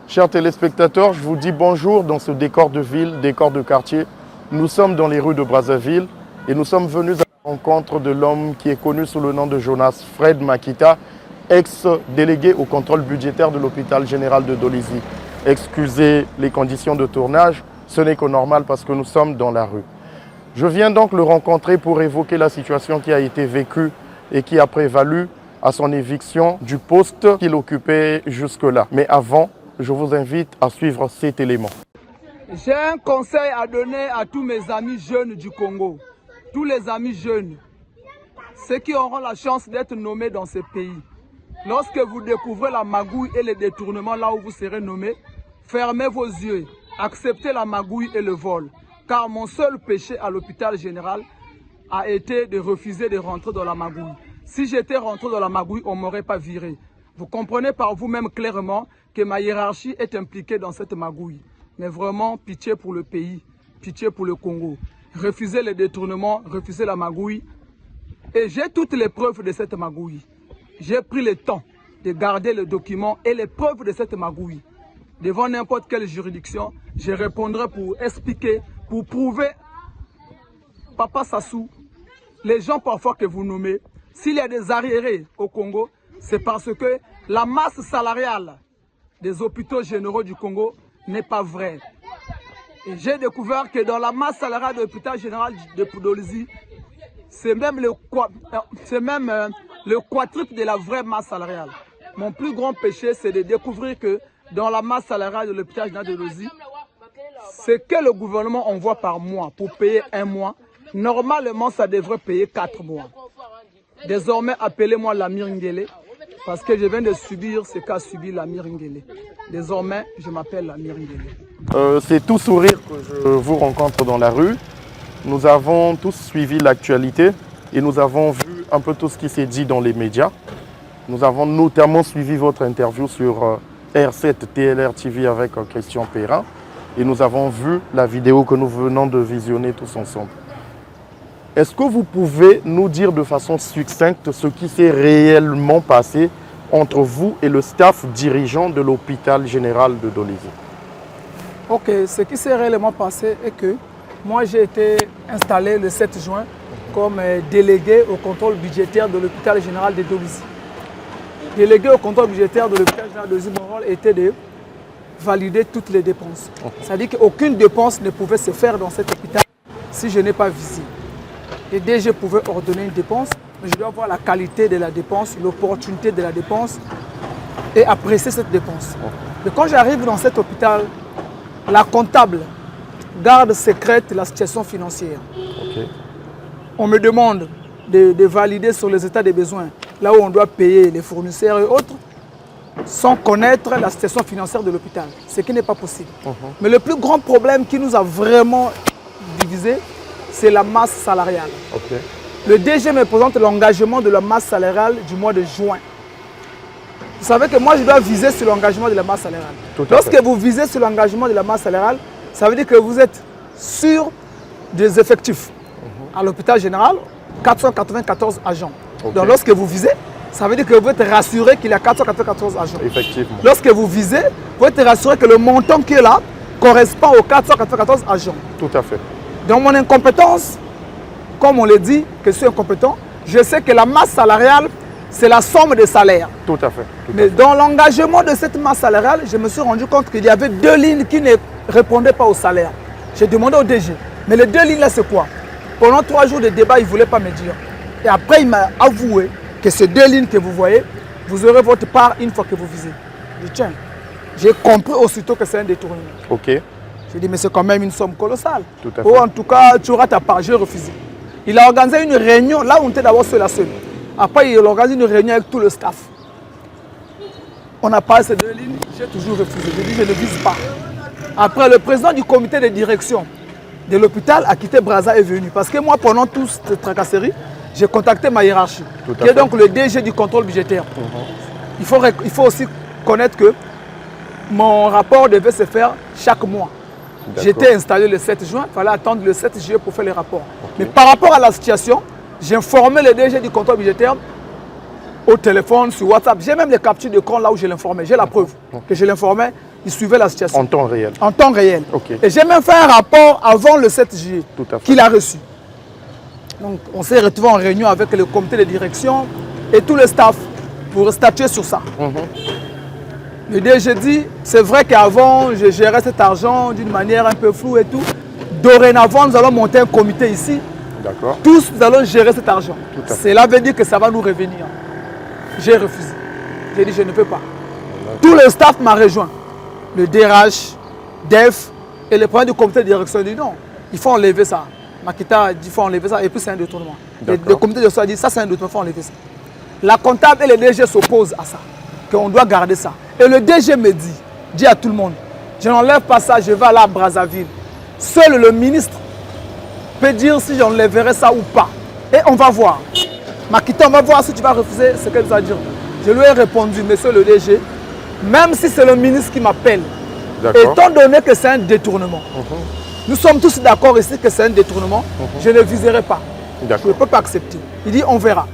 Chers téléspectateurs, je vous dis bonjour dans ce décor de ville, décor de quartier. Nous sommes dans les rues de Brazzaville et nous sommes venus à la rencontre de l'homme qui est connu sous le nom de Jonas Fred Makita, ex-délégué au contrôle budgétaire de l'hôpital général de Dolisie. Excusez les conditions de tournage, ce n'est que normal parce que nous sommes dans la rue. Je viens donc le rencontrer pour évoquer la situation qui a été vécue et qui a prévalu à son éviction du poste qu'il occupait jusque-là. Mais avant, je vous invite à suivre cet élément. J'ai un conseil à donner à tous mes amis jeunes du Congo. Tous les amis jeunes, ceux qui auront la chance d'être nommés dans ce pays. Lorsque vous découvrez la magouille et les détournements là où vous serez nommé, fermez vos yeux, acceptez la magouille et le vol. Car mon seul péché à l'hôpital général a été de refuser de rentrer dans la magouille. Si j'étais rentré dans la magouille, on ne m'aurait pas viré. Vous comprenez par vous-même clairement que ma hiérarchie est impliquée dans cette magouille. Mais vraiment, pitié pour le pays, pitié pour le Congo. Refusez les détournements, refusez la magouille. Et j'ai toutes les preuves de cette magouille. J'ai pris le temps de garder le document et les preuves de cette magouille. Devant n'importe quelle juridiction, je répondrai pour expliquer, pour prouver, Papa Sassou, les gens parfois que vous nommez, s'il y a des arriérés au Congo, c'est parce que la masse salariale des hôpitaux généraux du Congo n'est pas vraie. Et j'ai découvert que dans la masse salariale de l'hôpital général de Dolisie, c'est même le quadruple de la vraie masse salariale. Mon plus grand péché, c'est de découvrir que dans la masse salariale de l'hôpital général de Dolisie, ce que le gouvernement envoie par mois pour payer un mois, normalement ça devrait payer 4 mois. Désormais, appelez-moi l'Amir Ngele, parce que je viens de subir ce qu'a subi l'Amir Ngele. Désormais, je m'appelle l'Amir Ngele. C'est tout sourire que je vous rencontre dans la rue. Nous avons tous suivi l'actualité et nous avons vu un peu tout ce qui s'est dit dans les médias. Nous avons notamment suivi votre interview sur R7 TLR TV avec Christian Perrin et nous avons vu la vidéo que nous venons de visionner tous ensemble. Est-ce que vous pouvez nous dire de façon succincte ce qui s'est réellement passé entre vous et le staff dirigeant de l'hôpital général de Dolisie? Ok, ce qui s'est réellement passé est que moi j'ai été installé le 7 juin comme délégué au contrôle budgétaire de l'hôpital général de Dolisie. Délégué au contrôle budgétaire de l'hôpital général de Dolisie, mon rôle était de valider toutes les dépenses. C'est-à-dire qu'aucune dépense ne pouvait se faire dans cet hôpital si je n'ai pas visé. Les DG pouvaient ordonner une dépense, mais je dois voir la qualité de la dépense, l'opportunité de la dépense et apprécier cette dépense. Mais quand j'arrive dans cet hôpital, la comptable garde secrète la situation financière. Okay. On me demande de valider sur les états des besoins, là où on doit payer les fournisseurs et autres, sans connaître la situation financière de l'hôpital, ce qui n'est pas possible. Mais le plus grand problème qui nous a vraiment divisé, c'est la masse salariale. Okay. Le DG me présente l'engagement de la masse salariale du mois de juin. Vous savez que moi, je dois viser sur l'engagement de la masse salariale. Lorsque vous visez sur l'engagement de la masse salariale, ça veut dire que vous êtes sûr des effectifs. À l'hôpital général, 494 agents. Okay. Donc lorsque vous visez, ça veut dire que vous êtes rassuré qu'il y a 494 agents. Effectivement. Lorsque vous visez, vous êtes rassuré que le montant qui est là correspond aux 494 agents. Tout à fait. Dans mon incompétence, comme on le dit, que je suis incompétent, je sais que la masse salariale, c'est la somme des salaires. Tout à fait. Mais dans l'engagement de cette masse salariale, je me suis rendu compte qu'il y avait 2 lignes qui ne répondaient pas au salaire. J'ai demandé au DG, mais les 2 lignes là, c'est quoi? Pendant 3 jours de débat, il ne voulait pas me dire. Et après, il m'a avoué que ces 2 lignes que vous voyez, vous aurez votre part une fois que vous visez. Je dis, tiens, j'ai compris aussitôt que c'est un détournement. Ok. J'ai dit, mais c'est quand même une somme colossale. Tout à fait. Ou en tout cas, tu auras ta part. J'ai refusé. Il a organisé une réunion, là où on était d'abord seul à seul. Après, il a organisé une réunion avec tout le staff. On a parlé de ces 2 lignes, j'ai toujours refusé. J'ai dit, je ne vise pas. Après, le président du comité de direction de l'hôpital a quitté Brazza est venu. Parce que moi, pendant toute cette tracasserie, j'ai contacté ma hiérarchie, qui est donc le DG du contrôle budgétaire. Il faut aussi connaître que mon rapport devait se faire chaque mois. J'étais installé le 7 juin, il fallait attendre le 7 juillet pour faire les rapports. Okay. Mais par rapport à la situation, j'ai informé le DG du contrôle budgétaire au téléphone, sur WhatsApp. J'ai même les captures d'écran là où je l'informais. J'ai la preuve que je l'informais. Il suivait la situation. En temps réel. En temps réel. Ok. Et j'ai même fait un rapport avant le 7 juillet Tout à fait. qu'il a reçu. Donc on s'est retrouvé en réunion avec le comité de direction et tout le staff pour statuer sur ça. Le DG dit, c'est vrai qu'avant je gérais cet argent d'une manière un peu floue et tout. Dorénavant, nous allons monter un comité ici. D'accord. Tous, nous allons gérer cet argent. Tout à fait. Cela veut dire que ça va nous revenir. J'ai refusé. J'ai dit, je ne peux pas. Tout le staff m'a rejoint. Le DRH, DEF et le président du comité de direction dit non, il faut enlever ça. Makita a dit il faut enlever ça et puis c'est un détournement. Le comité de direction a dit ça c'est un détournement, il faut enlever ça. La comptable et le DG s'opposent à ça, qu'on doit garder ça. Et le DG me dit à tout le monde, je n'enlève pas ça, je vais aller à Brazzaville. Seul le ministre peut dire si j'enlèverai ça ou pas. Et on va voir. Makita, on va voir si tu vas refuser ce qu'elle va dire. Je lui ai répondu, monsieur le DG, même si c'est le ministre qui m'appelle, étant donné que c'est un détournement, nous sommes tous d'accord ici que c'est un détournement, je ne viserai pas. Je ne peux pas accepter. Il dit, on verra.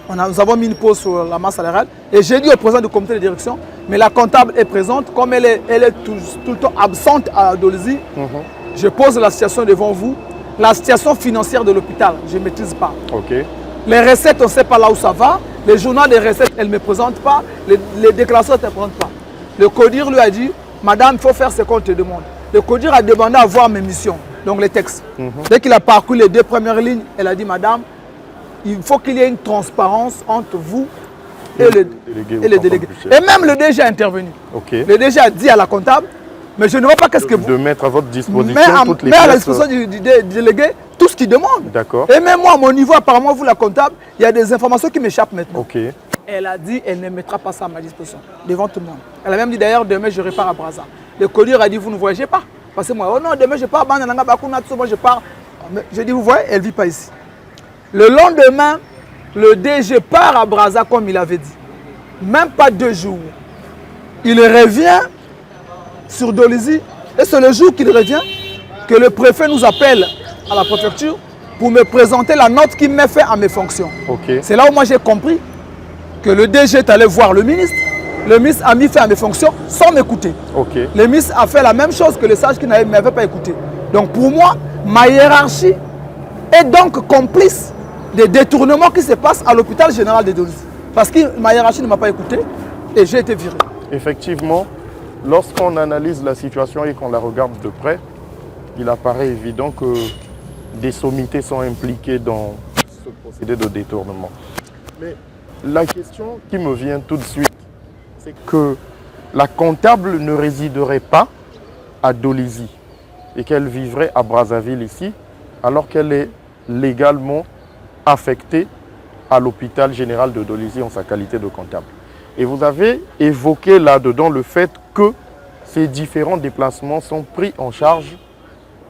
Nous avons mis une pause sur la masse salariale et j'ai dit au président du comité de direction, mais la comptable est présente, comme elle est tout le temps absente à Dolisie, je pose la situation devant vous. La situation financière de l'hôpital, je ne maîtrise pas. Les recettes, on ne sait pas là où ça va. Les journaux des recettes, elle ne me présente pas. Les déclarations, elle ne me présentent pas. Le CODIR lui a dit, madame, il faut faire ce qu'on te demande. Le CODIR a demandé à voir mes missions, donc les textes. Dès qu'il a parcouru les 2 premières lignes, elle a dit, madame, il faut qu'il y ait une transparence entre vous et le délégué. Et même le DG a intervenu. Le DG a dit à la comptable, mais je ne vois pas qu'est-ce que vous... De mettre à votre disposition toutes les pièces. Mais à la disposition du délégué, tout ce qu'il demande. D'accord. Et même moi, à mon niveau, apparemment, vous la comptable, il y a des informations qui m'échappent maintenant. Elle a dit, elle ne mettra pas ça à ma disposition, devant tout le monde. Elle a même dit, d'ailleurs, demain, je repars à Brazza. Le CODIR a dit, vous ne voyagez pas. Parce que moi, oh non, demain, je pars, moi, je pars. Je dis, vous voyez, elle ne vit pas ici. Le lendemain, le DG part à Brazza, comme il avait dit. Même pas 2 jours. Il revient sur Dolisie. Et c'est le jour qu'il revient que le préfet nous appelle à la préfecture pour me présenter la note qu'il m'a fait à mes fonctions. C'est là où moi j'ai compris que le DG est allé voir le ministre. Le ministre a mis fait à mes fonctions sans m'écouter. Le ministre a fait la même chose que le sage qui ne m'avait pas écouté. Donc pour moi, ma hiérarchie est donc complice des détournements qui se passent à l'hôpital général de Dolisie. Parce que ma hiérarchie ne m'a pas écouté et j'ai été viré. Effectivement, lorsqu'on analyse la situation et qu'on la regarde de près, il apparaît évident que des sommités sont impliquées dans ce procédé de détournement. Mais la question qui me vient tout de suite, c'est que la comptable ne résiderait pas à Dolisie et qu'elle vivrait à Brazzaville ici, alors qu'elle est légalement affectée à l'hôpital général de Dolisie en sa qualité de comptable. Et vous avez évoqué là-dedans le fait que ces différents déplacements sont pris en charge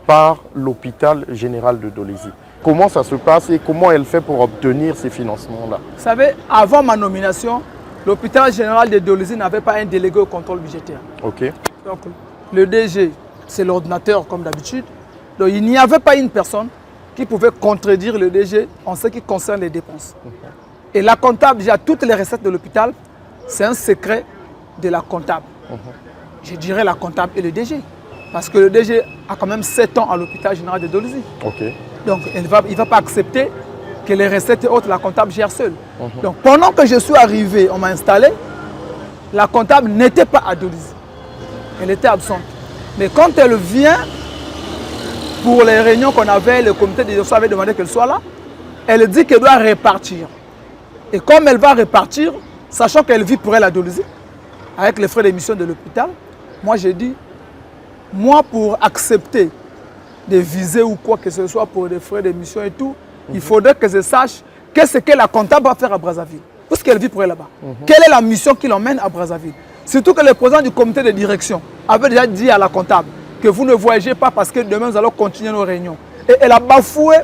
par l'hôpital général de Dolisie. Comment ça se passe et comment elle fait pour obtenir ces financements-là? Vous savez, avant ma nomination, l'hôpital général de Dolisie n'avait pas un délégué au contrôle budgétaire. Donc, le DG, c'est l'ordinateur comme d'habitude. Donc, il n'y avait pas une personne qui pouvait contredire le DG en ce qui concerne les dépenses. Et la comptable, déjà, toutes les recettes de l'hôpital, c'est un secret de la comptable. Je dirais la comptable et le DG. Parce que le DG a quand même 7 ans à l'hôpital général de Dolisie. Donc, il ne va pas accepter que les recettes et autres, la comptable gère seule. Donc, pendant que je suis arrivé, on m'a installé, la comptable n'était pas à Dolisie. Elle était absente. Mais quand elle vient, pour les réunions qu'on avait, le comité de direction avait demandé qu'elle soit là, elle dit qu'elle doit repartir. Et comme elle va repartir, sachant qu'elle vit pour elle à Dolisie, avec les frais d'émission de l'hôpital, moi j'ai dit, moi pour accepter de viser ou quoi que ce soit pour des frais d'émission et tout, il faudrait que je sache qu'est-ce que la comptable va faire à Brazzaville. Puisqu'elle vit pour elle là-bas. Quelle est la mission qui l'emmène à Brazzaville? Surtout que le président du comité de direction avait déjà dit à la comptable que vous ne voyagez pas parce que demain nous allons continuer nos réunions. Et elle a bafoué,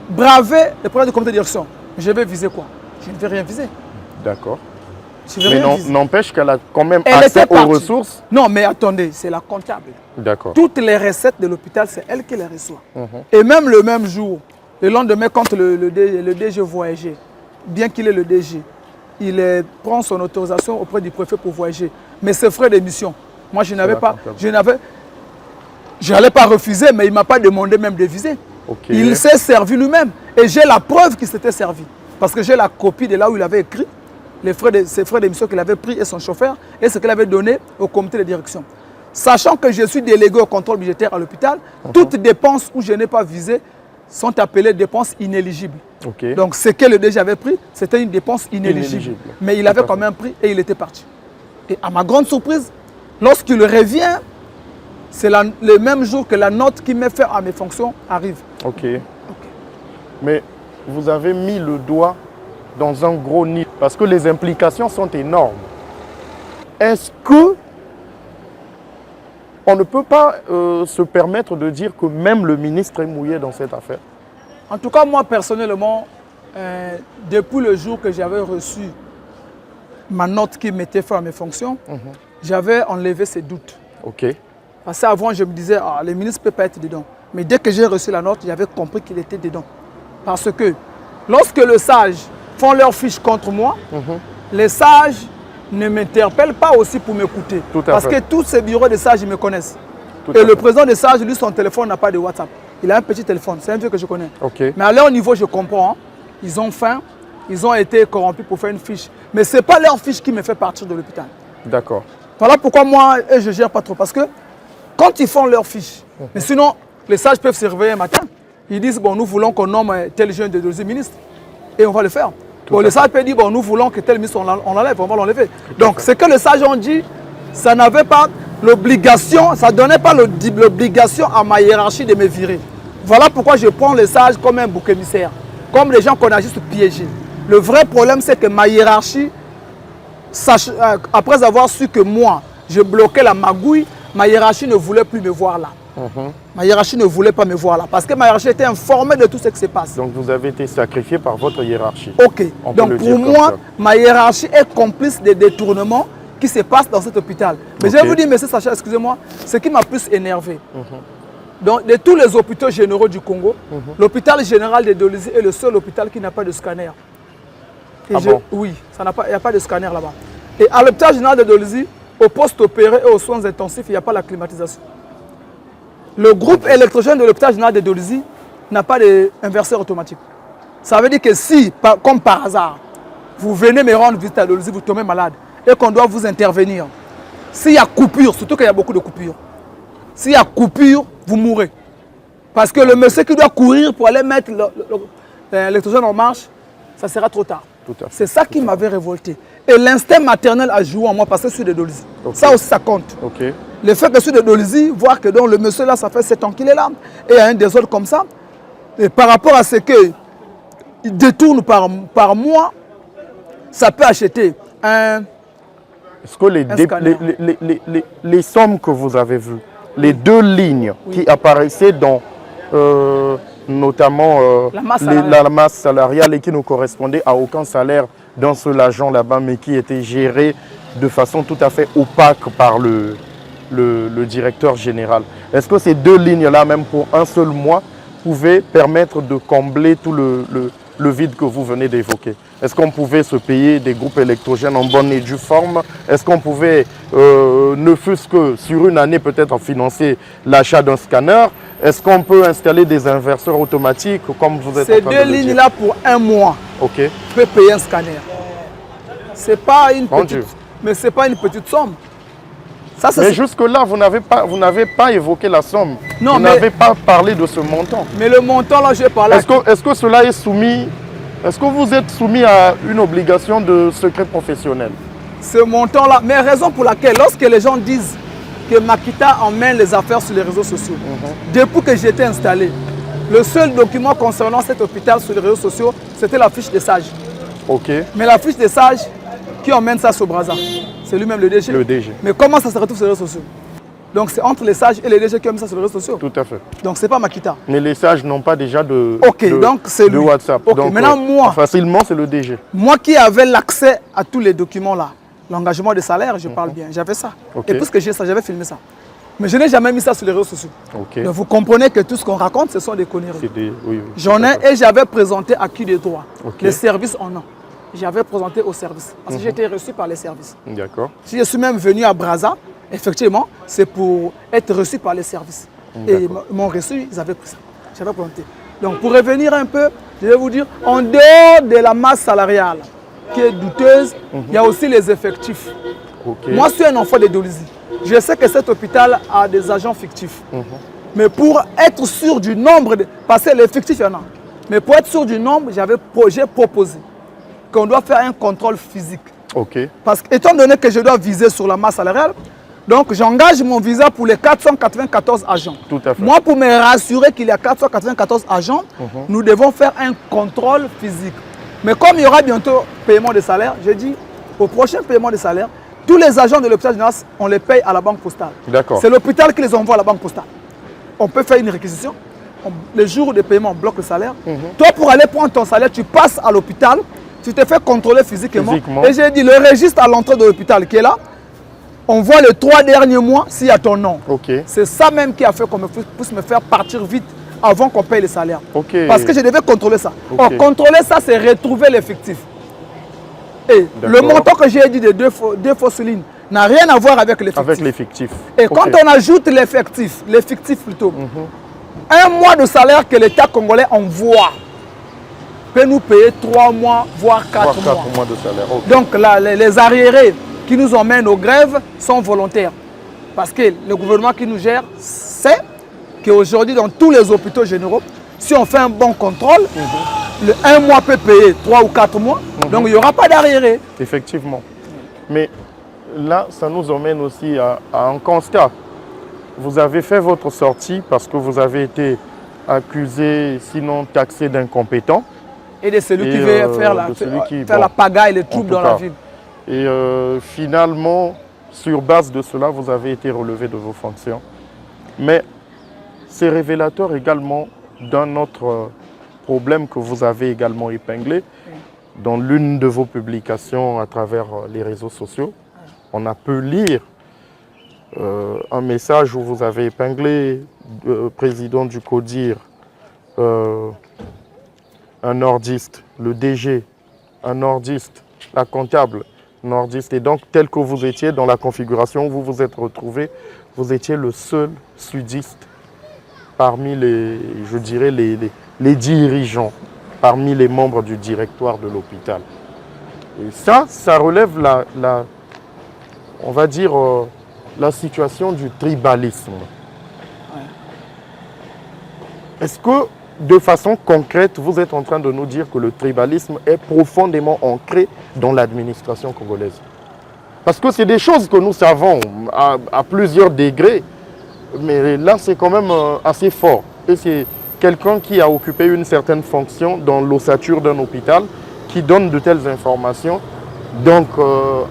bravé le président du comité de direction. Je vais viser quoi? Je ne vais rien viser. D'accord. Mais n'empêche qu'elle a quand même accès aux ressources. Non, mais attendez, c'est la comptable. D'accord. Toutes les recettes de l'hôpital, c'est elle qui les reçoit. Et même le même jour, le lendemain, quand le DG voyageait, bien qu'il est le DG, il prend son autorisation auprès du préfet pour voyager. Mais ses frais d'émission, moi je n'avais pas, je n'allais pas refuser, mais il ne m'a pas demandé même de viser. Okay. Il s'est servi lui-même. Et j'ai la preuve qu'il s'était servi. Parce que j'ai la copie de là où il avait écrit ses frais d'émission qu'il avait pris et son chauffeur et ce qu'il avait donné au comité de direction. Sachant que je suis délégué au contrôle budgétaire à l'hôpital, toutes dépenses où je n'ai pas visé sont appelées dépenses inéligibles. Okay. Donc ce que le DG avait pris, c'était une dépense inéligible. Mais il avait quand même pris et il était parti. Et à ma grande surprise, lorsqu'il revient, c'est le même jour que la note qui m'est faite à mes fonctions arrive. Ok. Mais vous avez mis le doigt dans un gros nid parce que les implications sont énormes. Est-ce que on ne peut pas se permettre de dire que même le ministre est mouillé dans cette affaire? En tout cas, moi personnellement, depuis le jour que j'avais reçu ma note qui m'était faite à mes fonctions, j'avais enlevé ces doutes. Ok. Parce qu'avant, je me disais, ah, le ministre ne peut pas être dedans. Mais dès que j'ai reçu la note, j'avais compris qu'il était dedans. Parce que lorsque les sages font leur fiche contre moi, les sages ne m'interpellent pas aussi pour m'écouter. Parce que tous ces bureaux de sages, ils me connaissent. Et le président des sages, lui, son téléphone n'a pas de WhatsApp. Il a un petit téléphone, c'est un vieux que je connais. Okay. Mais à leur niveau, je comprends. Hein. Ils ont faim, ils ont été corrompus pour faire une fiche. Mais ce n'est pas leur fiche qui me fait partir de l'hôpital. D'accord. Voilà pourquoi moi, je ne gère pas trop. Parce que quand ils font leur fiche, mais sinon, les sages peuvent se réveiller un matin. Ils disent, bon, nous voulons qu'on nomme tel jeune de deuxième ministre. Et on va le faire. Bon, les sages peuvent dire, bon, nous voulons que tel ministre, on l'enlève, on va l'enlever. Donc, ce que les sages ont dit, ça n'avait pas l'obligation, ça ne donnait pas l'obligation à ma hiérarchie de me virer. Voilà pourquoi je prends les sages comme un bouc émissaire, comme les gens qu'on a juste piégés. Le vrai problème, c'est que ma hiérarchie, après avoir su que moi, je bloquais la magouille, ma hiérarchie ne voulait plus me voir là. Ma hiérarchie ne voulait pas me voir là, parce que ma hiérarchie était informée de tout ce qui se passe. Donc vous avez été sacrifié par votre hiérarchie. Ok. Donc pour moi, ma hiérarchie est complice des détournements qui se passent dans cet hôpital. Mais je vais vous dire, monsieur Sacha, excusez-moi, ce qui m'a plus énervé. Donc, de tous les hôpitaux généraux du Congo, l'hôpital général de Dolisie est le seul hôpital qui n'a pas de scanner. Bon? Oui, il n'y a pas de scanner là-bas. Et à l'hôpital général de Dolisie, au poste opéré et aux soins intensifs, il n'y a pas la climatisation. Le groupe électrogène de l'hôpital général de Dolisie n'a pas d'inverseur automatique. Ça veut dire que si, comme par hasard, vous venez me rendre visite à Dolisie, vous tombez malade et qu'on doit vous intervenir, s'il y a coupure, surtout qu'il y a beaucoup de coupures, s'il y a coupure, vous mourrez. Parce que le monsieur qui doit courir pour aller mettre l'électrogène en marche, ça sera trop tard. C'est ça qui m'avait révolté. Et l'instinct maternel a joué en moi parce que je suis de Dolisie. Ça aussi, ça compte. Le fait que je suis de Dolisie, voir que donc, le monsieur là, ça fait 7 ans qu'il est là, et il y a un désordre comme ça, et par rapport à ce qu'il détourne par mois, ça peut acheter un... Est-ce que les sommes que vous avez vues, les deux lignes qui apparaissaient dans notamment la masse salariale et qui ne correspondaient à aucun salaire d'un seul agent là-bas, mais qui était géré de façon tout à fait opaque par le directeur général. Est-ce que ces deux lignes-là, même pour un seul mois, pouvaient permettre de combler tout le vide que vous venez d'évoquer? Est-ce qu'on pouvait se payer des groupes électrogènes en bonne et due forme? Est-ce qu'on pouvait, ne fût-ce que sur une année, peut-être financer l'achat d'un scanner? Est-ce qu'on peut installer des inverseurs automatiques comme vous êtes en train de le dire? Ces deux lignes-là pour un mois, peut payer un scanner. C'est pas une petite, mais ce n'est pas une petite somme. Ça, mais jusque-là, vous n'avez pas évoqué la somme. Non, vous n'avez pas parlé de ce montant. Mais le montant, là, j'ai parlé. Est-ce que cela est soumis? Est-ce que vous êtes soumis à une obligation de secret professionnel? Ce montant-là, mais raison pour laquelle, lorsque les gens disent que Makita emmène les affaires sur les réseaux sociaux, depuis que j'ai été installé, le seul document concernant cet hôpital sur les réseaux sociaux, c'était la fiche des sages. Mais la fiche des sages, qui emmène ça sur Brazza? C'est lui-même le DG. Le DG. Mais comment ça se retrouve sur les réseaux sociaux? Donc c'est entre les sages et les DG qui emmènent ça sur les réseaux sociaux. Tout à fait. Donc c'est pas Makita. Mais les sages n'ont pas déjà de WhatsApp. Donc maintenant moi, facilement c'est le DG. Moi qui avais l'accès à tous les documents là, l'engagement de salaire, je parle bien, j'avais ça. Et puisque j'ai ça, j'avais filmé ça. Mais je n'ai jamais mis ça sur les réseaux sociaux. Donc vous comprenez que tout ce qu'on raconte, ce sont des conneries. J'en ai et j'avais présenté à qui des droits. Les services en ont. j'avais présenté au service. Parce que j'étais reçu par les services. D'accord. Si je suis même venu à Brazza, effectivement, c'est pour être reçu par les services. Et ils m'ont reçu, ils avaient pris ça. J'avais présenté. Donc pour revenir un peu, je vais vous dire, en dehors de la masse salariale qui est douteuse, il y a aussi les effectifs. Okay. Moi, je suis un enfant de Dolisie. Je sais que cet hôpital a des agents fictifs. Mais pour être sûr du nombre, parce que l'effectif, il y en a. Mais pour être sûr du nombre, j'ai proposé qu'on doit faire un contrôle physique. Okay. Parce qu'étant donné que je dois viser sur la masse salariale, donc j'engage mon visa pour les 494 agents. Tout à fait. Moi, pour me rassurer qu'il y a 494 agents, nous devons faire un contrôle physique. Mais comme il y aura bientôt paiement de salaire, je dis au prochain paiement de salaire, tous les agents de l'hôpital général, on les paye à la banque postale. D'accord. C'est l'hôpital qui les envoie à la banque postale. On peut faire une réquisition. Les jours de paiement, on bloque le salaire. Toi, pour aller prendre ton salaire, tu passes à l'hôpital, tu te fais contrôler physiquement. Et j'ai dit, le registre à l'entrée de l'hôpital qui est là, on voit les 3 derniers mois s'il y a ton nom. Okay. C'est ça même qui a fait qu'on puisse me faire partir vite avant qu'on paye les salaires. Okay. Parce que je devais contrôler ça. Okay. Or, contrôler ça, c'est retrouver l'effectif. Et le montant que j'ai dit de 2 fausses lignes n'a rien à voir avec l'effectif. Avec l'effectif. Et quand on ajoute l'effectif plutôt, un mois de salaire que l'État congolais envoie peut nous payer 3 mois, voire 4 mois. 4 mois de salaire. Okay. Donc là, les arriérés qui nous emmènent aux grèves sont volontaires. Parce que le gouvernement qui nous gère sait qu'aujourd'hui, dans tous les hôpitaux généraux, si on fait un bon contrôle, le 1 mois peut payer 3 ou 4 mois, donc il n'y aura pas d'arriéré. Effectivement. Mais là, ça nous emmène aussi à un constat. Vous avez fait votre sortie parce que vous avez été accusé, sinon taxé d'incompétent. Et de celui qui veut faire la pagaille, les troubles dans la ville. Et finalement, sur base de cela, vous avez été relevé de vos fonctions. Mais c'est révélateur également d'un autre problème que vous avez également épinglé dans l'une de vos publications à travers les réseaux sociaux. On a pu lire un message où vous avez épinglé le président du CODIR, un nordiste, le DG, un nordiste, la comptable nordiste. Et donc, tel que vous étiez dans la configuration où vous vous êtes retrouvé, vous étiez le seul sudiste parmi les, je dirais, les dirigeants, parmi les membres du directoire de l'hôpital. Et ça relève on va dire, la situation du tribalisme. Est-ce que, de façon concrète, vous êtes en train de nous dire que le tribalisme est profondément ancré dans l'administration congolaise? Parce que c'est des choses que nous savons à plusieurs degrés, mais là, c'est quand même assez fort. Et c'est quelqu'un qui a occupé une certaine fonction dans l'ossature d'un hôpital qui donne de telles informations. Donc,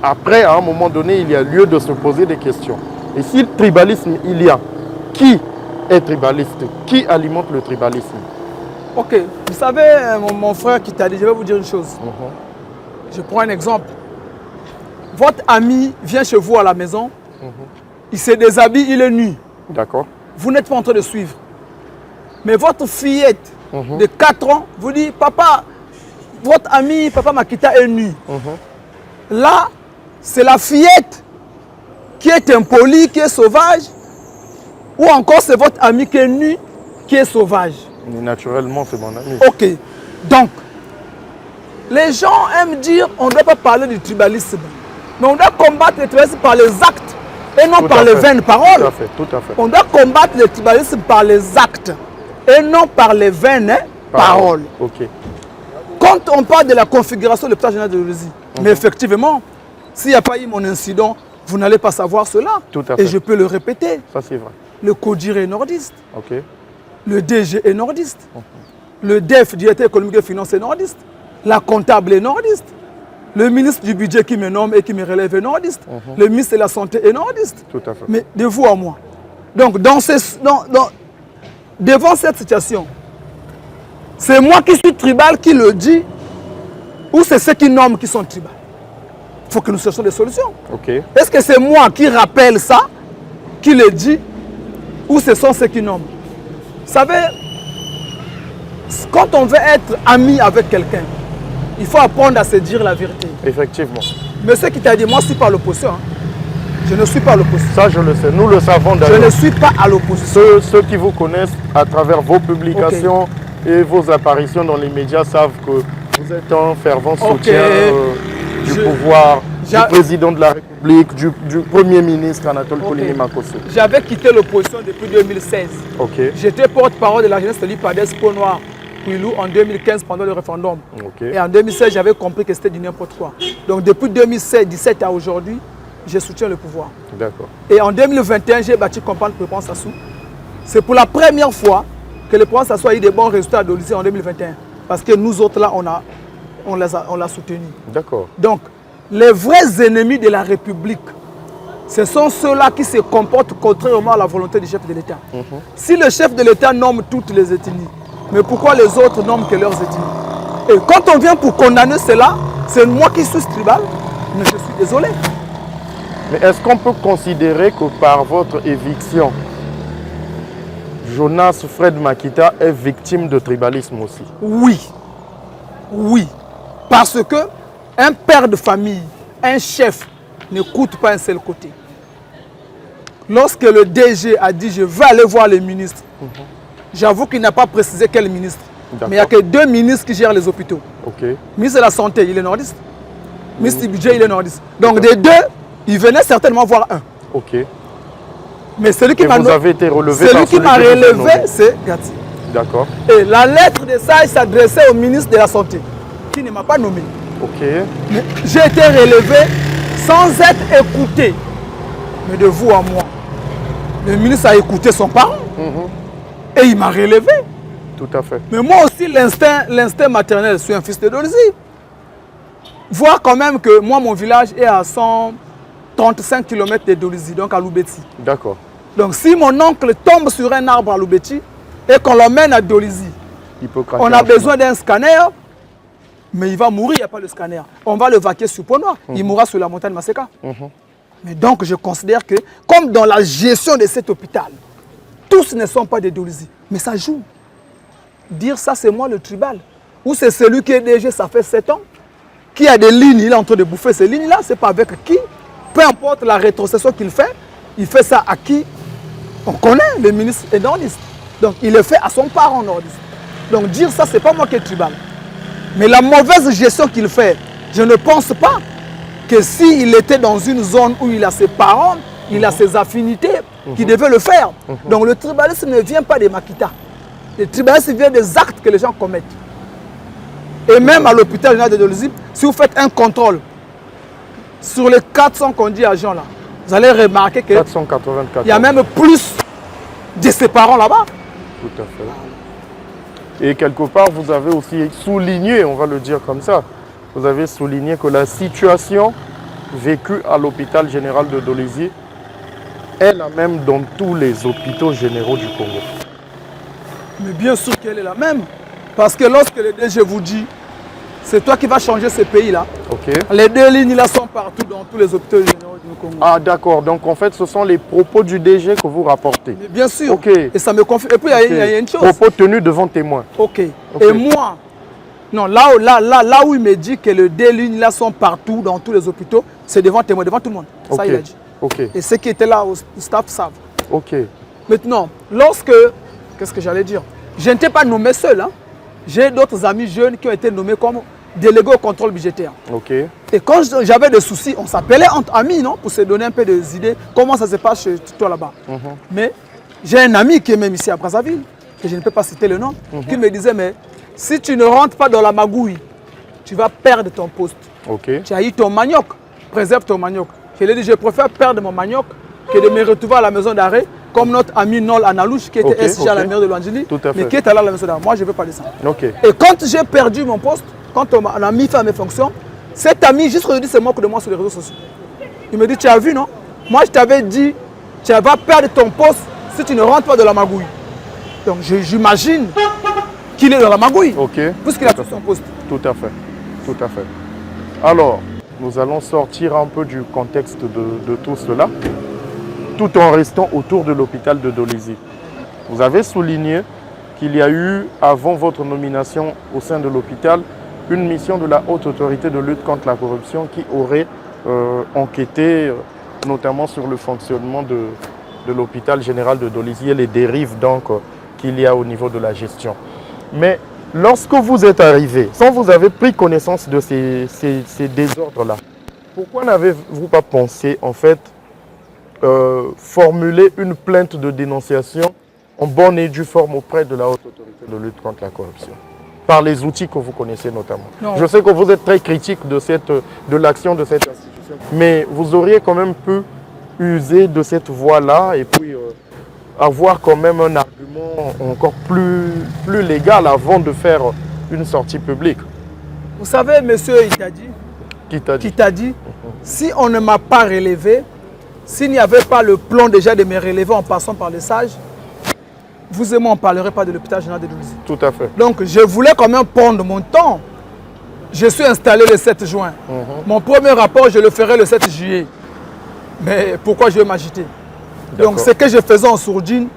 après, à un moment donné, il y a lieu de se poser des questions. Et si le tribalisme, il y a, qui est tribaliste? Qui alimente le tribalisme? Ok, vous savez, mon frère qui t'a dit, je vais vous dire une chose. Je prends un exemple. Votre ami vient chez vous à la maison, il se déshabille, il est nu. D'accord. Vous n'êtes pas en train de suivre. Mais votre fillette de 4 ans vous dit, papa, votre ami, papa Makita est nu. Là, c'est la fillette qui est impolie, qui est sauvage, ou encore c'est votre ami qui est nu, qui est sauvage. Mais naturellement, c'est mon ami. Ok. Donc, les gens aiment dire on ne doit pas parler du tribalisme, mais on doit combattre le tribalisme par les actes et non par les vaines paroles. Tout à fait, tout à fait. On doit combattre le tribalisme par les actes et non par les vaines paroles. Ok. Quand on parle de la configuration de l'hôpital général de Dolisie, mais effectivement, s'il n'y a pas eu mon incident, vous n'allez pas savoir cela. Tout à fait. Et je peux le répéter. Ça, c'est vrai. Le CODIR est nordiste. Ok. Le DG est nordiste. Le DEF, directeur économique et financier, est nordiste. La comptable est nordiste. Le ministre du budget qui me nomme et qui me relève est nordiste. Le ministre de la santé est nordiste. Tout à fait. Mais de vous à moi. Donc, devant cette situation, c'est moi qui suis tribal qui le dit, ou c'est ceux qui nomment qui sont tribal? Il faut que nous cherchions des solutions. Okay. Est-ce que c'est moi qui rappelle ça, qui le dit, ou ce sont ceux qui nomment? Vous savez, quand on veut être ami avec quelqu'un, il faut apprendre à se dire la vérité. Effectivement. Mais ce qui t'a dit, moi je ne suis pas à l'opposition. Hein. Je ne suis pas à l'opposition. Ça, je le sais. Nous le savons d'ailleurs. Je ne suis pas à l'opposition. Ceux qui vous connaissent à travers vos publications et vos apparitions dans les médias savent que vous êtes un fervent soutien du pouvoir, du président de la République, du Premier ministre Anatole Poligny Makosso. J'avais quitté l'opposition depuis 2016. J'étais porte-parole de la jeunesse de l'IPADES Peau Noire, Kouilou, en 2015 pendant le référendum. Et en 2016, j'avais compris que c'était du n'importe quoi. Donc depuis 2017 à aujourd'hui, je soutiens le pouvoir. D'accord. Et en 2021, j'ai bâti campagne pour le Président Sassou. C'est pour la première fois que le Président Sassou a eu des bons résultats à Dolisie en 2021. Parce que nous autres là, on l'a soutenu. D'accord. Donc, les vrais ennemis de la République, ce sont ceux-là qui se comportent contrairement à la volonté du chef de l'État. Si le chef de l'État nomme toutes les ethnies, mais pourquoi les autres nomment que leurs ethnies? Et quand on vient pour condamner cela, c'est moi qui suis tribal, mais je suis désolé. Mais est-ce qu'on peut considérer que par votre éviction, Jonas Fred Makita est victime de tribalisme aussi? Oui. Oui. Parce que un père de famille, un chef, n'écoute pas un seul côté. Lorsque le DG a dit « je vais aller voir le ministre », j'avoue qu'il n'a pas précisé quel ministre. Mais il n'y a que 2 ministres qui gèrent les hôpitaux. Le ministre de la Santé, il est nordiste. Le ministre du Budget, il est nordiste. Donc des 2, il venait certainement voir un. Mais celui qui m'a relevé, c'est Gati. D'accord. Et la lettre de ça, il s'adressait au ministre de la Santé, qui ne m'a pas nommé. Mais j'ai été relevé sans être écouté. Mais de vous à moi. Le ministre a écouté son parent. Et il m'a relevé. Tout à fait. Mais moi aussi, l'instinct maternel, je suis un fils de Dolisie. Voir quand même que moi, mon village est à 135 km de Dolisie, donc à Loubeti. D'accord. Donc si mon oncle tombe sur un arbre à Loubeti et qu'on l'emmène à Dolisie, on a besoin d'un scanner, mais il va mourir, il n'y a pas de scanner. On va le vaquer sur Peau Noire, il mourra sur la montagne Maseka. Mais donc je considère que, comme dans la gestion de cet hôpital, tous ne sont pas des Dolisie, mais ça joue. Dire ça, c'est moi le tribal. Ou c'est celui qui est DG, ça fait 7 ans, qui a des lignes, il est en train de bouffer ces lignes-là, c'est pas avec qui. Peu importe la rétrocession qu'il fait, il fait ça à qui? On connaît, le ministre est nordiste. Donc il le fait à son parent nordiste. Donc dire ça, c'est pas moi qui est tribal. Mais la mauvaise gestion qu'il fait, je ne pense pas que s'il était dans une zone où il a ses parents, il a ses affinités, qu'il devait le faire. Donc le tribalisme ne vient pas des Makita. Le tribalisme vient des actes que les gens commettent. Et même à l'hôpital général de Dolisie, si vous faites un contrôle sur les 400 qu'on dit agents là, vous allez remarquer qu'il y a même plus de ses parents là-bas. Tout à fait. Et quelque part, vous avez aussi souligné, on va le dire comme ça, vous avez souligné que la situation vécue à l'hôpital général de Dolisie est la même dans tous les hôpitaux généraux du Congo. Mais bien sûr qu'elle est la même. Parce que lorsque le DG vous dit, c'est toi qui vas changer ce pays-là, les 2 lignes là sont partout dans tous les hôpitaux généraux du Congo. Ah d'accord, donc en fait ce sont les propos du DG que vous rapportez. Mais bien sûr, et ça me confie. Et puis il y a une chose. Propos tenus devant témoins. Et moi, non, là où il me dit que les 2 lignes là sont partout dans tous les hôpitaux, c'est devant témoins, devant tout le monde. Ça il a dit. Et ceux qui étaient là au staff savent. Maintenant, qu'est-ce que j'allais dire? Je n'étais pas nommé seul. Hein. J'ai d'autres amis jeunes qui ont été nommés comme délégués au contrôle budgétaire. Et quand j'avais des soucis, on s'appelait entre amis, non, pour se donner un peu des idées, comment ça se passe chez toi là-bas. Mais j'ai un ami qui est même ici à Brazzaville, que je ne peux pas citer le nom, qui me disait, mais si tu ne rentres pas dans la magouille, tu vas perdre ton poste. Tu as eu ton manioc, préserve ton manioc. Je lui ai dit, je préfère perdre mon manioc que de me retrouver à la maison d'arrêt, comme notre ami Nol Analouche, qui était SG à la mairie de Luandjili, mais qui est allé à la maison d'arrêt. Moi, je ne veux pas de ça. Et quand j'ai perdu mon poste, quand on a mis fin à mes fonctions, cet ami, juste aujourd'hui, se moque de moi sur les réseaux sociaux. Il me dit, tu as vu, non? Moi, je t'avais dit, tu vas perdre ton poste si tu ne rentres pas dans la magouille. Donc, j'imagine qu'il est dans la magouille, puisqu'il a tout son poste. Tout à fait. Tout à fait. Alors, nous allons sortir un peu du contexte de tout cela, tout en restant autour de l'hôpital de Dolisie. Vous avez souligné qu'il y a eu, avant votre nomination au sein de l'hôpital, une mission de la haute autorité de lutte contre la corruption qui aurait enquêté notamment sur le fonctionnement de l'hôpital général de Dolisie et les dérives donc qu'il y a au niveau de la gestion. Mais lorsque vous êtes arrivé, sans vous avez pris connaissance de ces désordres-là, pourquoi n'avez-vous pas pensé en fait formuler une plainte de dénonciation en bonne et due forme auprès de la haute autorité de lutte contre la corruption, par les outils que vous connaissez notamment? Non. Je sais que vous êtes très critique de l'action de cette institution, mais vous auriez quand même pu user de cette voie-là et puis avoir quand même un argument encore plus légal avant de faire une sortie publique. Vous savez, monsieur qui t'a dit, si on ne m'a pas relevé, s'il n'y avait pas le plan déjà de me relever en passant par les sages, vous et moi, on ne parlerait pas de l'hôpital général de Dolisie. Tout à fait. Donc, je voulais quand même prendre mon temps. Je suis installé le 7 juin. Mon premier rapport, je le ferai le 7 juillet. Mais pourquoi je vais m'agiter? Donc, ce que je faisais en sourdine,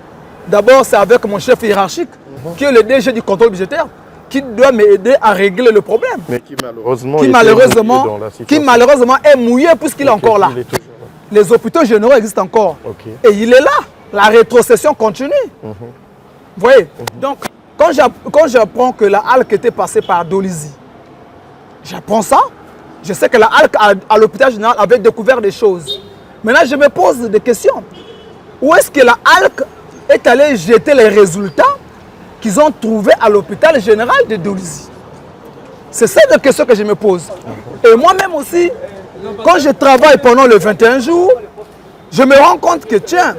d'abord, c'est avec mon chef hiérarchique, qui est le DG du contrôle budgétaire, qui doit m'aider à régler le problème. Mais qui malheureusement est mouillé puisqu'il est encore là. Les hôpitaux généraux existent encore. Et il est là. La rétrocession continue. Vous voyez? Donc, quand j'apprends que la HALC était passée par Dolisie, j'apprends ça. Je sais que la HALC à l'hôpital général avait découvert des choses. Maintenant, je me pose des questions. Où est-ce que la HALC est allée jeter les résultats qu'ils ont trouvés à l'hôpital général de Dolisie? C'est ça la question que je me pose. Et moi-même aussi, quand je travaille pendant le 21 jours, je me rends compte que tiens,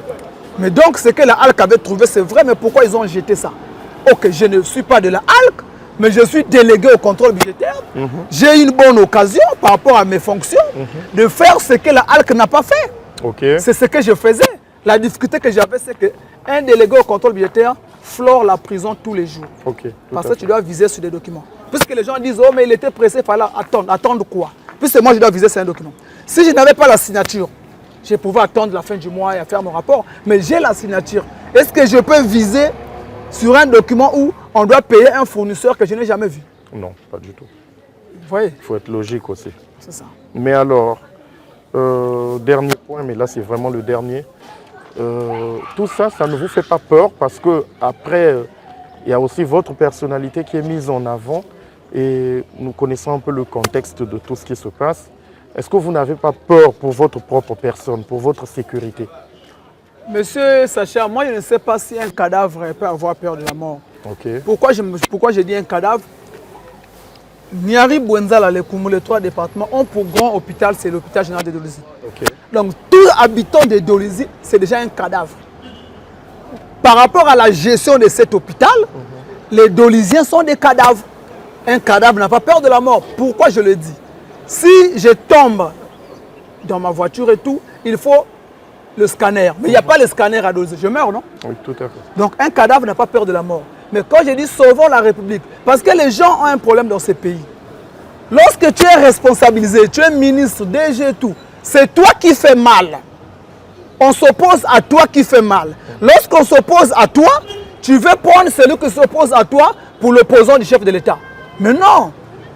mais donc ce que la HALC avait trouvé, c'est vrai, mais pourquoi ils ont jeté ça? Ok, je ne suis pas de la HALC, mais je suis délégué au contrôle budgétaire. J'ai une bonne occasion par rapport à mes fonctions de faire ce que la HALC n'a pas fait. C'est ce que je faisais. La difficulté que j'avais, c'est qu'un délégué au contrôle budgétaire flore la prison tous les jours. Parce que tu dois viser sur des documents. Puisque les gens disent, oh mais il était pressé, il fallait attendre. Attendre quoi? Puisque moi je dois viser sur un document. Si je n'avais pas la signature, je pouvais attendre la fin du mois et faire mon rapport. Mais j'ai la signature. Est-ce que je peux viser sur un document où on doit payer un fournisseur que je n'ai jamais vu? Non, pas du tout. Vous voyez? Il faut être logique aussi. C'est ça. Mais alors, dernier point, mais là c'est vraiment le dernier. Tout ça, ça ne vous fait pas peur parce que après, il y a aussi votre personnalité qui est mise en avant et nous connaissons un peu le contexte de tout ce qui se passe. Est-ce que vous n'avez pas peur pour votre propre personne, pour votre sécurité? Monsieur Sacha, moi je ne sais pas si un cadavre peut avoir peur de la mort. Pourquoi je dis un cadavre? Niari Bouenzala, les 3 départements ont pour grand hôpital, c'est l'hôpital général de Dolisie. Donc tout habitant de Dolisie, c'est déjà un cadavre. Par rapport à la gestion de cet hôpital, les Dolisiens sont des cadavres. Un cadavre n'a pas peur de la mort. Pourquoi je le dis? Si je tombe dans ma voiture et tout, il faut le scanner. Mais il n'y a pas le scanner à Dolisie. Je meurs, non? Oui, tout à fait. Donc un cadavre n'a pas peur de la mort. Mais quand je dis sauvons la République, parce que les gens ont un problème dans ces pays. Lorsque tu es responsabilisé, tu es ministre, DG et tout, c'est toi qui fais mal. On s'oppose à toi qui fait mal. Lorsqu'on s'oppose à toi, tu veux prendre celui qui s'oppose à toi pour l'opposant du chef de l'État. Mais non,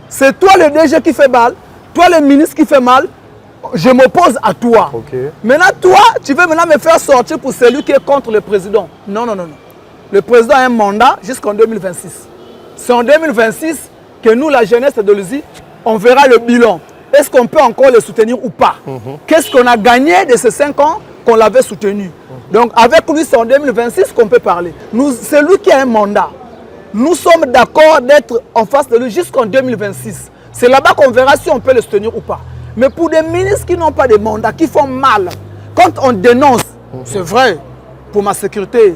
c'est toi le DG qui fait mal, toi le ministre qui fait mal, je m'oppose à toi. Maintenant, toi, tu veux maintenant me faire sortir pour celui qui est contre le président. Non, non, non, non. Le président a un mandat jusqu'en 2026. C'est en 2026 que nous, la jeunesse de Dolisie, on verra le bilan. Est-ce qu'on peut encore le soutenir ou pas? Qu'est-ce qu'on a gagné de ces 5 ans qu'on l'avait soutenu? Donc avec lui, c'est en 2026 qu'on peut parler. C'est lui qui a un mandat. Nous sommes d'accord d'être en face de lui jusqu'en 2026. C'est là-bas qu'on verra si on peut le soutenir ou pas. Mais pour des ministres qui n'ont pas de mandat, qui font mal, quand on dénonce, c'est vrai, pour ma sécurité,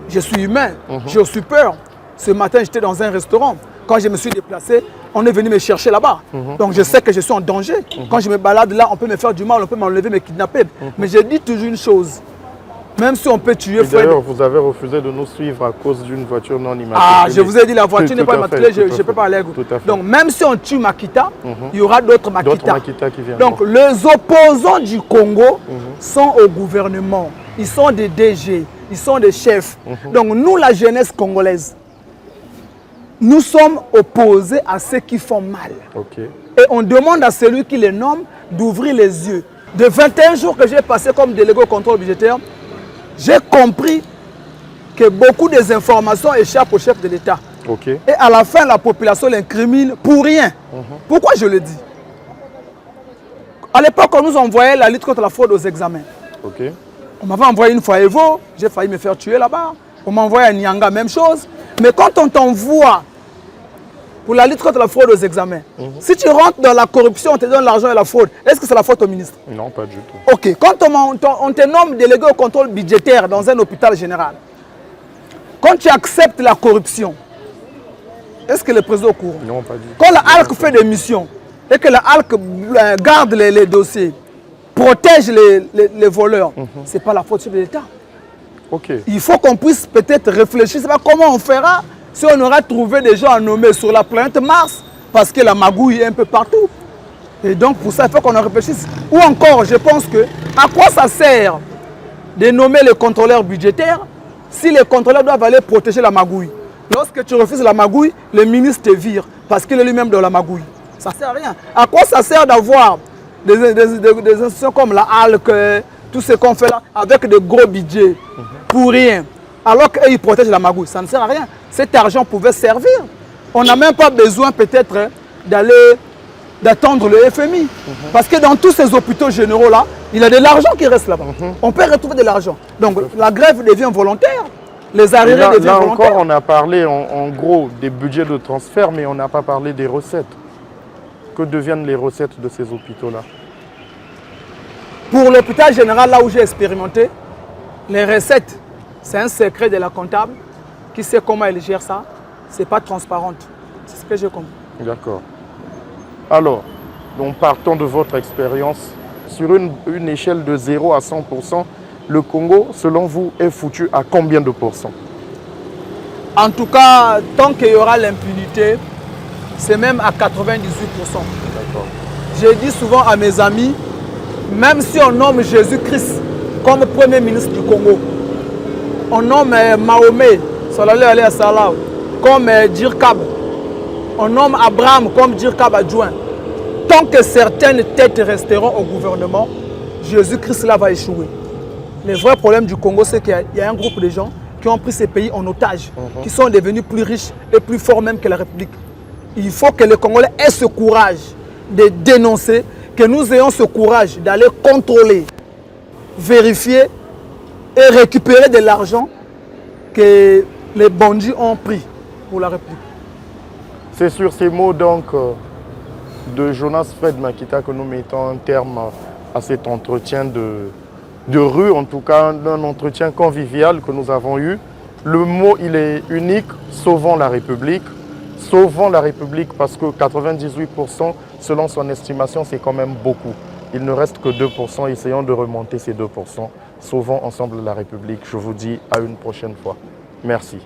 je suis humain, j'ai aussi peur. Ce matin, j'étais dans un restaurant. Quand je me suis déplacé, on est venu me chercher là-bas. Donc je sais que je suis en danger. Quand je me balade là, on peut me faire du mal, on peut m'enlever, me kidnapper. Mais je dis toujours une chose. Même si on peut tuer... D'ailleurs, vous avez refusé de nous suivre à cause d'une voiture non immatriculée. Ah, je vous ai dit, la voiture n'est pas immatriculée, je ne peux pas aller à Goutte. Donc même si on tue Makita, il y aura d'autres Makita. Qui viendront. Donc les opposants du Congo sont au gouvernement. Ils sont des DG, ils sont des chefs. Donc nous, la jeunesse congolaise, nous sommes opposés à ceux qui font mal. Ok. Et on demande à celui qui les nomme d'ouvrir les yeux. De 21 jours que j'ai passé comme délégué au contrôle budgétaire, j'ai compris que beaucoup des informations échappent au chef de l'État. Ok. Et à la fin, la population l'incrimine pour rien. Pourquoi je le dis? À l'époque, on nous envoyait la lutte contre la fraude aux examens. Ok. On m'avait envoyé une fois à Evo, j'ai failli me faire tuer là-bas. On m'a envoyé à Nyanga, même chose. Mais quand on t'envoie pour la lutte contre la fraude aux examens, si tu rentres dans la corruption, on te donne l'argent et la fraude, est-ce que c'est la faute au ministre? Non, pas du tout. Ok, quand on te nomme délégué au contrôle budgétaire dans un hôpital général, quand tu acceptes la corruption, est-ce que le président est au courant? Non, pas du tout. Quand la HALC fait des missions et que la HALC garde les dossiers, protège les voleurs, ce n'est pas la faute de l'État. Ok. Il faut qu'on puisse peut-être réfléchir, c'est pas comment on fera si on aura trouvé des gens à nommer sur la planète Mars, parce que la magouille est un peu partout. Et donc pour ça, il faut qu'on en réfléchisse. Ou encore, je pense que, à quoi ça sert de nommer les contrôleurs budgétaires si les contrôleurs doivent aller protéger la magouille? Lorsque tu refuses la magouille, le ministre te vire parce qu'il est lui-même dans la magouille. Ça ne sert à rien. À quoi ça sert d'avoir des institutions comme la HALC, tout ce qu'on fait là, avec de gros budgets, pour rien, alors qu'ils protègent la magouille? Ça ne sert à rien. Cet argent pouvait servir. On n'a même pas besoin peut-être d'attendre le FMI. Parce que dans tous ces hôpitaux généraux-là, il y a de l'argent qui reste là-bas. On peut retrouver de l'argent. Donc la grève devient volontaire. Les arriérés deviennent là volontaires. encore, on a parlé en gros des budgets de transfert, mais on n'a pas parlé des recettes. Que deviennent les recettes de ces hôpitaux-là? Pour l'hôpital général, là où j'ai expérimenté, les recettes, c'est un secret de la comptable qui sait comment elle gère ça. Ce n'est pas transparent. C'est ce que j'ai compris. D'accord. Alors, donc partons de votre expérience. Sur une échelle de 0 à 100%, le Congo, selon vous, est foutu à combien de pourcents? En tout cas, tant qu'il y aura l'impunité, c'est même à 98%. D'accord. Je dis souvent à mes amis, même si on nomme Jésus-Christ comme Premier ministre du Congo, on nomme Mahomet, sallallahu alayhi wa sallam, comme Djirkab, on nomme Abraham comme Djirkab adjoint. Tant que certaines têtes resteront au gouvernement, Jésus-Christ là va échouer. Le vrai problème du Congo, c'est qu'il y a un groupe de gens qui ont pris ces pays en otage, qui sont devenus plus riches et plus forts même que la République. Il faut que les Congolais aient ce courage de dénoncer, que nous ayons ce courage d'aller contrôler, vérifier et récupérer de l'argent que les bandits ont pris pour la République. C'est sur ces mots donc de Jonas Fred Makita que nous mettons un terme à cet entretien de rue, en tout cas un entretien convivial que nous avons eu. Le mot, il est unique, sauvons la République. Sauvons la République parce que 98%, selon son estimation, c'est quand même beaucoup. Il ne reste que 2%, essayons de remonter ces 2%. Sauvons ensemble la République. Je vous dis à une prochaine fois. Merci.